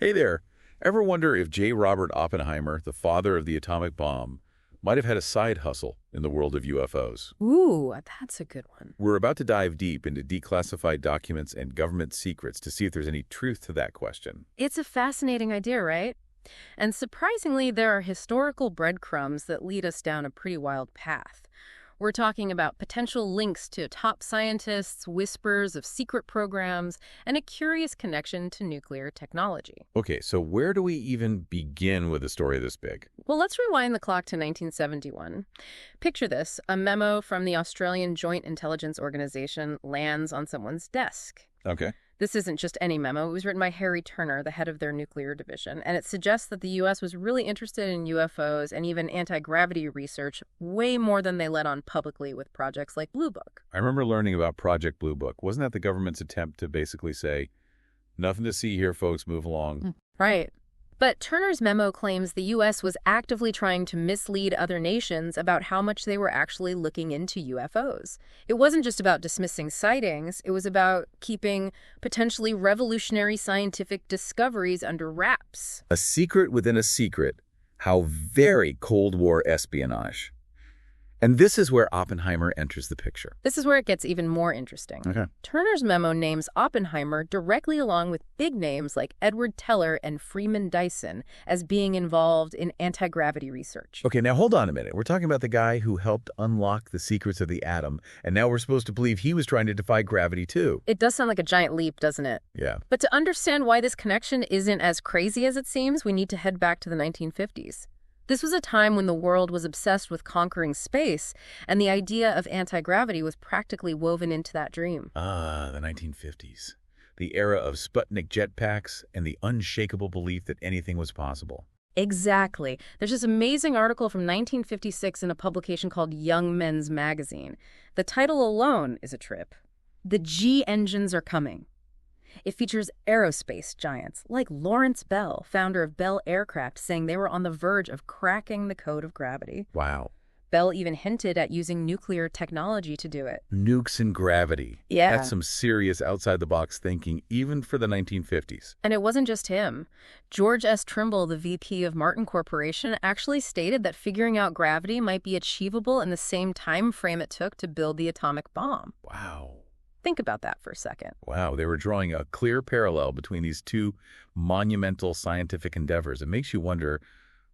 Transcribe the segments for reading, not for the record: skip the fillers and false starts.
Hey there. Ever wonder if J. Robert Oppenheimer, the father of the atomic bomb, might have had a side hustle in the world of UFOs? Ooh, that's a good one. We're about to dive deep into declassified documents and government secrets to see if there's any truth to that question. It's a fascinating idea, right? And surprisingly, there are historical breadcrumbs that lead us down a pretty wild path. We're talking about potential links to top scientists, whispers of secret programs, and a curious connection to nuclear technology. Okay, so where do we even begin with a story this big? Well, let's rewind the clock to 1971. Picture this: a memo from the Australian Joint Intelligence Organization lands on someone's desk. Okay. This isn't just any memo. It was written by Harry Turner, the head of their nuclear division, and it suggests that the U.S. was really interested in UFOs and even anti-gravity research way more than they let on publicly with projects like Blue Book. I remember learning about Project Blue Book. Wasn't that the government's attempt to basically say, nothing to see here, folks, move along? Right. But Turner's memo claims the U.S. was actively trying to mislead other nations about how much they were actually looking into UFOs. It wasn't just about dismissing sightings, it was about keeping potentially revolutionary scientific discoveries under wraps. A secret within a secret. How very Cold War espionage. And this is where Oppenheimer enters the picture. This is where it gets even more interesting. Okay. Turner's memo names Oppenheimer directly along with big names like Edward Teller and Freeman Dyson as being involved in anti-gravity research. Okay, now hold on a minute. We're talking about the guy who helped unlock the secrets of the atom, and now we're supposed to believe he was trying to defy gravity too. It does sound like a giant leap, doesn't it? Yeah. But to understand why this connection isn't as crazy as it seems, we need to head back to the 1950s. This was a time when the world was obsessed with conquering space, and the idea of anti-gravity was practically woven into that dream. Ah, the 1950s. The era of Sputnik jetpacks and the unshakable belief that anything was possible. Exactly. There's this amazing article from 1956 in a publication called Young Men's Magazine. The title alone is a trip. The G engines are coming. It features aerospace giants like Lawrence Bell, founder of Bell Aircraft, saying they were on the verge of cracking the code of gravity. Wow. Bell even hinted at using nuclear technology to do it. Nukes and gravity. Yeah. That's some serious outside-the-box thinking, even for the 1950s. And it wasn't just him. George S. Trimble, the VP of Martin Corporation, actually stated that figuring out gravity might be achievable in the same time frame it took to build the atomic bomb. Wow. Think about that for a second. Wow, they were drawing a clear parallel between these two monumental scientific endeavors. It makes you wonder,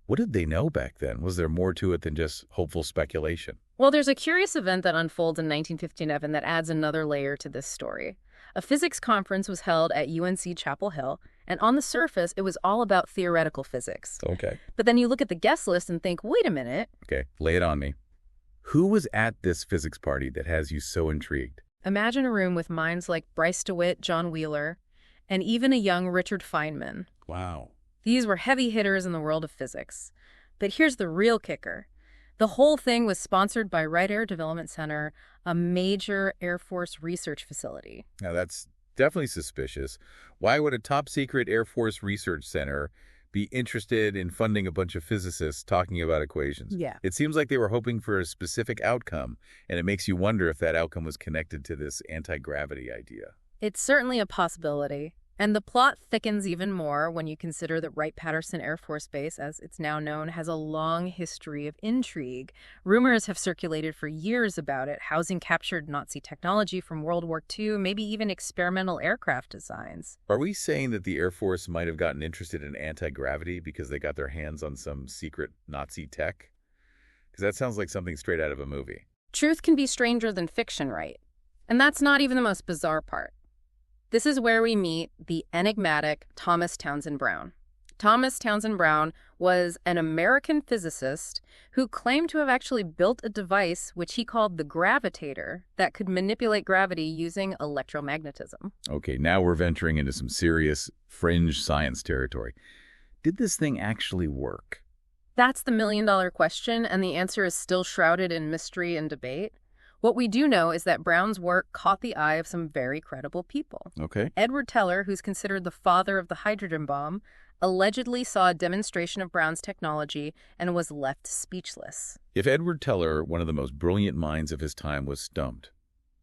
what did they know back then? Was there more to it than just hopeful speculation? Well, there's a curious event that unfolds in 1957 that adds another layer to this story. A physics conference was held at UNC Chapel Hill, and on the surface, it was all about theoretical physics. Okay. But then you look at the guest list and think, wait a minute. Okay, lay it on me. Who was at this physics party that has you so intrigued? Imagine a room with minds like Bryce DeWitt, John Wheeler, and even a young Richard Feynman. Wow. These were heavy hitters in the world of physics. But here's the real kicker. The whole thing was sponsored by Wright Air Development Center, a major Air Force research facility. Now that's definitely suspicious. Why would a top-secret Air Force research center be interested in funding a bunch of physicists talking about equations? Yeah. It seems like they were hoping for a specific outcome, and it makes you wonder if that outcome was connected to this anti-gravity idea. It's certainly a possibility. And the plot thickens even more when you consider that Wright-Patterson Air Force Base, as it's now known, has a long history of intrigue. Rumors have circulated for years about it, housing captured Nazi technology from World War II, maybe even experimental aircraft designs. Are we saying that the Air Force might have gotten interested in anti-gravity because they got their hands on some secret Nazi tech? Because that sounds like something straight out of a movie. Truth can be stranger than fiction, right? And that's not even the most bizarre part. This is where we meet the enigmatic Thomas Townsend Brown. Thomas Townsend Brown was an American physicist who claimed to have actually built a device which he called the gravitator that could manipulate gravity using electromagnetism. Okay, now we're venturing into some serious fringe science territory. Did this thing actually work? That's the million-dollar question, and the answer is still shrouded in mystery and debate. What we do know is that Brown's work caught the eye of some very credible people. Okay. Edward Teller, who's considered the father of the hydrogen bomb, allegedly saw a demonstration of Brown's technology and was left speechless. If Edward Teller, one of the most brilliant minds of his time, was stumped,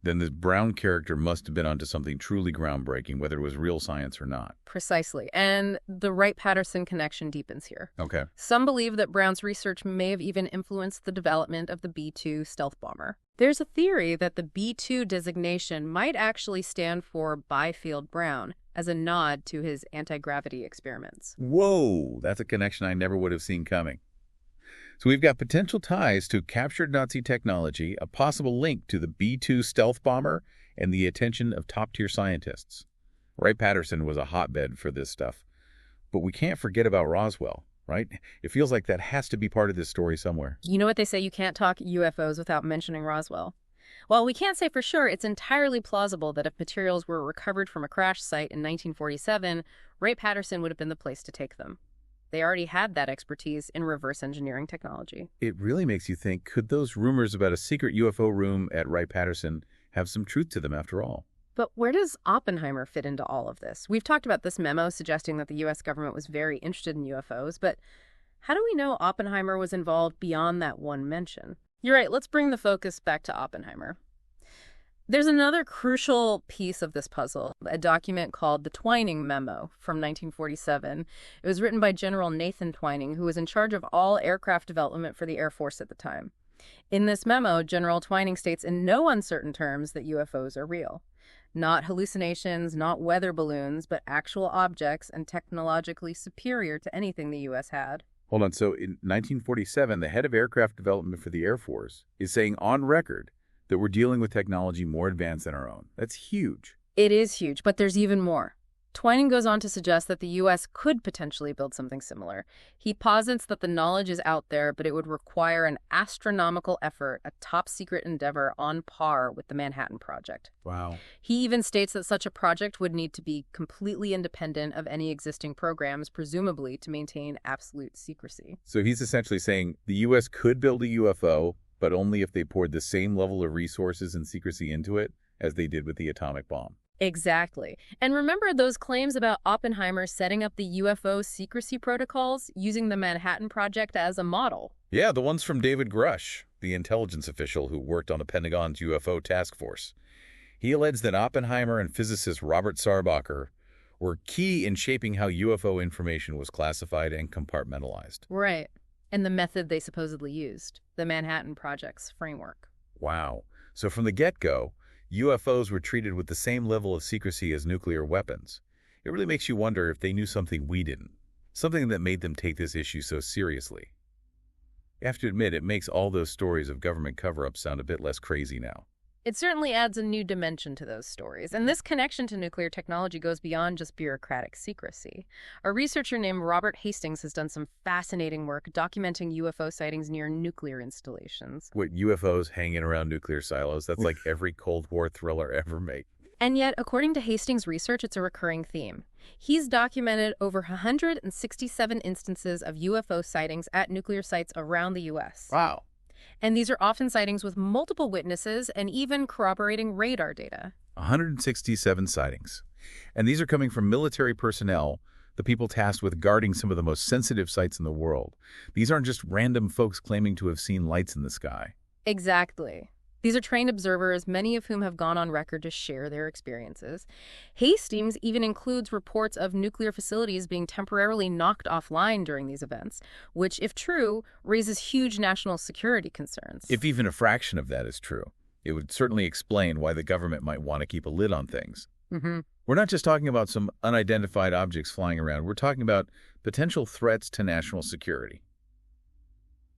Then the Brown character must have been onto something truly groundbreaking, whether it was real science or not. Precisely. And the Wright-Patterson connection deepens here. Okay. Some believe that Brown's research may have even influenced the development of the B-2 stealth bomber. There's a theory that the B-2 designation might actually stand for Byfield Brown, as a nod to his anti-gravity experiments. Whoa, that's a connection I never would have seen coming. So we've got potential ties to captured Nazi technology, a possible link to the B-2 stealth bomber, and the attention of top-tier scientists. Wright-Patterson was a hotbed for this stuff. But we can't forget about Roswell, right? It feels like that has to be part of this story somewhere. You know what they say, you can't talk UFOs without mentioning Roswell. While we can't say for sure, it's entirely plausible that if materials were recovered from a crash site in 1947, Wright-Patterson would have been the place to take them. They already had that expertise in reverse engineering technology. It really makes you think, could those rumors about a secret UFO room at Wright-Patterson have some truth to them after all? But where does Oppenheimer fit into all of this? We've talked about this memo suggesting that the U.S. government was very interested in UFOs, but how do we know Oppenheimer was involved beyond that one mention? You're right, let's bring the focus back to Oppenheimer. There's another crucial piece of this puzzle, a document called the Twining Memo from 1947. It was written by General Nathan Twining, who was in charge of all aircraft development for the Air Force at the time. In this memo, General Twining states in no uncertain terms that UFOs are real. Not hallucinations, not weather balloons, but actual objects and technologically superior to anything the U.S. had. Hold on, so in 1947, the head of aircraft development for the Air Force is saying on record that we're dealing with technology more advanced than our own. That's huge. It is huge, but there's even more. Twining goes on to suggest that the U.S. could potentially build something similar. He posits that the knowledge is out there, but it would require an astronomical effort, a top-secret endeavor on par with the Manhattan Project. Wow. He even states that such a project would need to be completely independent of any existing programs, presumably to maintain absolute secrecy. So he's essentially saying the U.S. could build a UFO, but only if they poured the same level of resources and secrecy into it as they did with the atomic bomb. Exactly. And remember those claims about Oppenheimer setting up the UFO secrecy protocols using the Manhattan Project as a model? Yeah, the ones from David Grush, the intelligence official who worked on the Pentagon's UFO task force. He alleged that Oppenheimer and physicist Robert Sarbacher were key in shaping how UFO information was classified and compartmentalized. Right. And the method they supposedly used, the Manhattan Project's framework. Wow. So from the get-go, UFOs were treated with the same level of secrecy as nuclear weapons. It really makes you wonder if they knew something we didn't, something that made them take this issue so seriously. You have to admit, it makes all those stories of government cover-ups sound a bit less crazy now. It certainly adds a new dimension to those stories, and this connection to nuclear technology goes beyond just bureaucratic secrecy. A researcher named Robert Hastings has done some fascinating work documenting UFO sightings near nuclear installations. What, UFOs hanging around nuclear silos? That's like every Cold War thriller ever made. And yet, according to Hastings' research, it's a recurring theme. He's documented over 167 instances of UFO sightings at nuclear sites around the U.S. Wow. And these are often sightings with multiple witnesses and even corroborating radar data. 167 sightings. And these are coming from military personnel, the people tasked with guarding some of the most sensitive sites in the world. These aren't just random folks claiming to have seen lights in the sky. Exactly. These are trained observers, many of whom have gone on record to share their experiences. Hastings even includes reports of nuclear facilities being temporarily knocked offline during these events, which, if true, raises huge national security concerns. If even a fraction of that is true, it would certainly explain why the government might want to keep a lid on things. Mm-hmm. We're not just talking about some unidentified objects flying around. We're talking about potential threats to national security.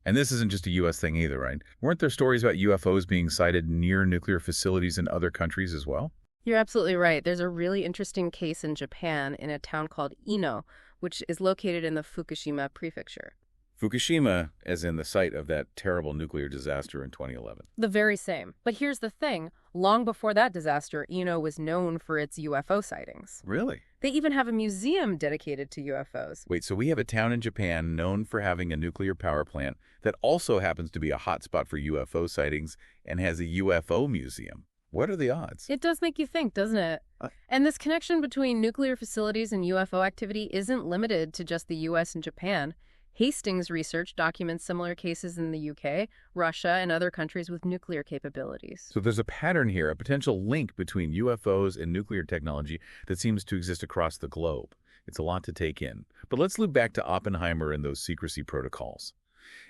And this isn't just a U.S. thing either, right? Weren't there stories about UFOs being sighted near nuclear facilities in other countries as well? You're absolutely right. There's a really interesting case in Japan in a town called Ino, which is located in the Fukushima prefecture. Fukushima, as in the site of that terrible nuclear disaster in 2011. The very same. But here's the thing. Long before that disaster, Ino was known for its UFO sightings. Really? They even have a museum dedicated to UFOs. Wait, so we have a town in Japan known for having a nuclear power plant that also happens to be a hotspot for UFO sightings and has a UFO museum. What are the odds? It does make you think, doesn't it? And this connection between nuclear facilities and UFO activity isn't limited to just the U.S. and Japan. Hastings research documents similar cases in the UK, Russia, and other countries with nuclear capabilities. So there's a pattern here, a potential link between UFOs and nuclear technology that seems to exist across the globe. It's a lot to take in. But let's loop back to Oppenheimer and those secrecy protocols.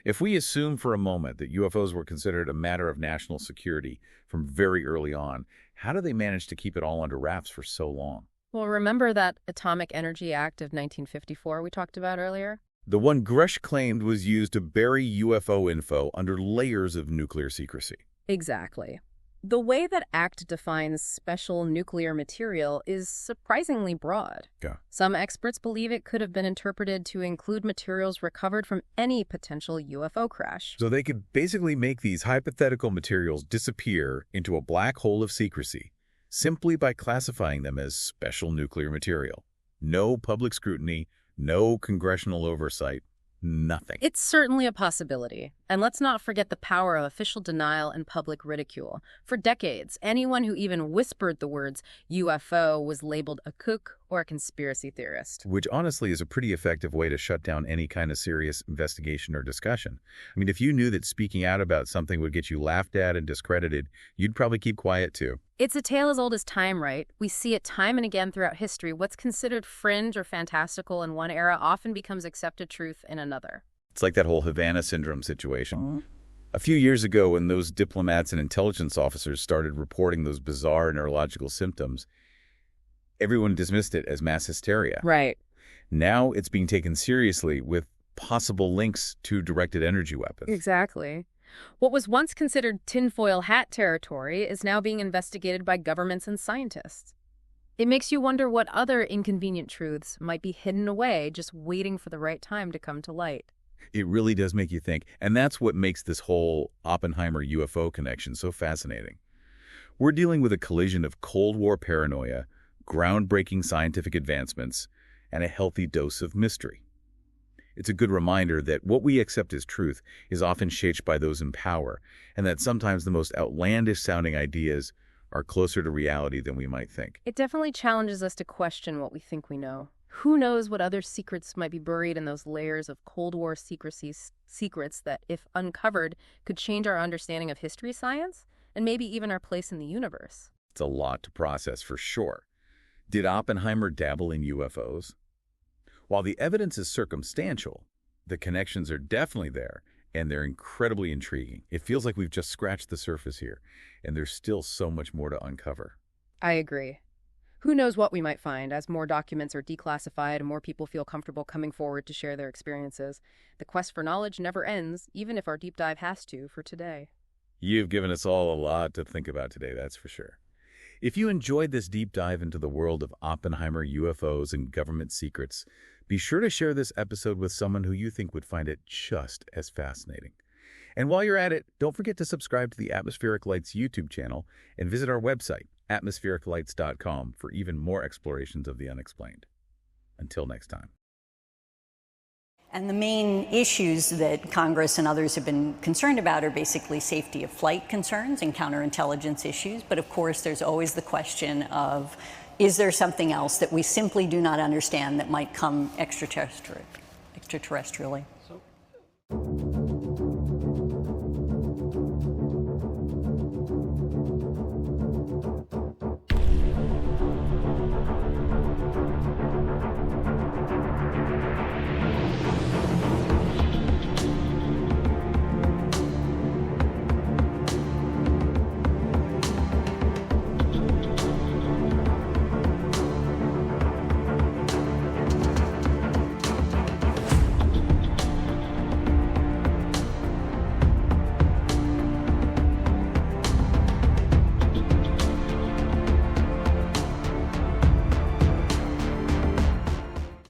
If we assume for a moment that UFOs were considered a matter of national security from very early on, how do they manage to keep it all under wraps for so long? Well, remember that Atomic Energy Act of 1954 we talked about earlier? The one Grush claimed was used to bury UFO info under layers of nuclear secrecy. Exactly. The way that ACT defines special nuclear material is surprisingly broad. Yeah. Some experts believe it could have been interpreted to include materials recovered from any potential UFO crash. So they could basically make these hypothetical materials disappear into a black hole of secrecy simply by classifying them as special nuclear material. No public scrutiny, no congressional oversight, nothing. It's certainly a possibility. And let's not forget the power of official denial and public ridicule. For decades, anyone who even whispered the words UFO was labeled a kook or a conspiracy theorist. Which honestly is a pretty effective way to shut down any kind of serious investigation or discussion. I mean, if you knew that speaking out about something would get you laughed at and discredited, you'd probably keep quiet too. It's a tale as old as time, right? We see it time and again throughout history. What's considered fringe or fantastical in one era often becomes accepted truth in another. It's like that whole Havana syndrome situation. A few years ago, when those diplomats and intelligence officers started reporting those bizarre neurological symptoms, everyone dismissed it as mass hysteria. Right. Now it's being taken seriously with possible links to directed energy weapons. Exactly. What was once considered tinfoil hat territory is now being investigated by governments and scientists. It makes you wonder what other inconvenient truths might be hidden away, just waiting for the right time to come to light. It really does make you think, and that's what makes this whole Oppenheimer UFO connection so fascinating. We're dealing with a collision of Cold War paranoia, groundbreaking scientific advancements, and a healthy dose of mystery. It's a good reminder that what we accept as truth is often shaped by those in power, and that sometimes the most outlandish-sounding ideas are closer to reality than we might think. It definitely challenges us to question what we think we know. Who knows what other secrets might be buried in those layers of Cold War secrets that, if uncovered, could change our understanding of history science, and maybe even our place in the universe. It's a lot to process for sure. Did Oppenheimer dabble in UFOs? While the evidence is circumstantial, the connections are definitely there, and they're incredibly intriguing. It feels like we've just scratched the surface here, and there's still so much more to uncover. I agree. Who knows what we might find as more documents are declassified and more people feel comfortable coming forward to share their experiences. The quest for knowledge never ends, even if our deep dive has to for today. You've given us all a lot to think about today, that's for sure. If you enjoyed this deep dive into the world of Oppenheimer, UFOs, and government secrets, be sure to share this episode with someone who you think would find it just as fascinating. And while you're at it, don't forget to subscribe to the Atmospheric Lights YouTube channel and visit our website, atmosphericlights.com, for even more explorations of the unexplained. Until next time. And the main issues that Congress and others have been concerned about are basically safety of flight concerns and counterintelligence issues. But of course, there's always the question of, is there something else that we simply do not understand that might come extraterrestrially?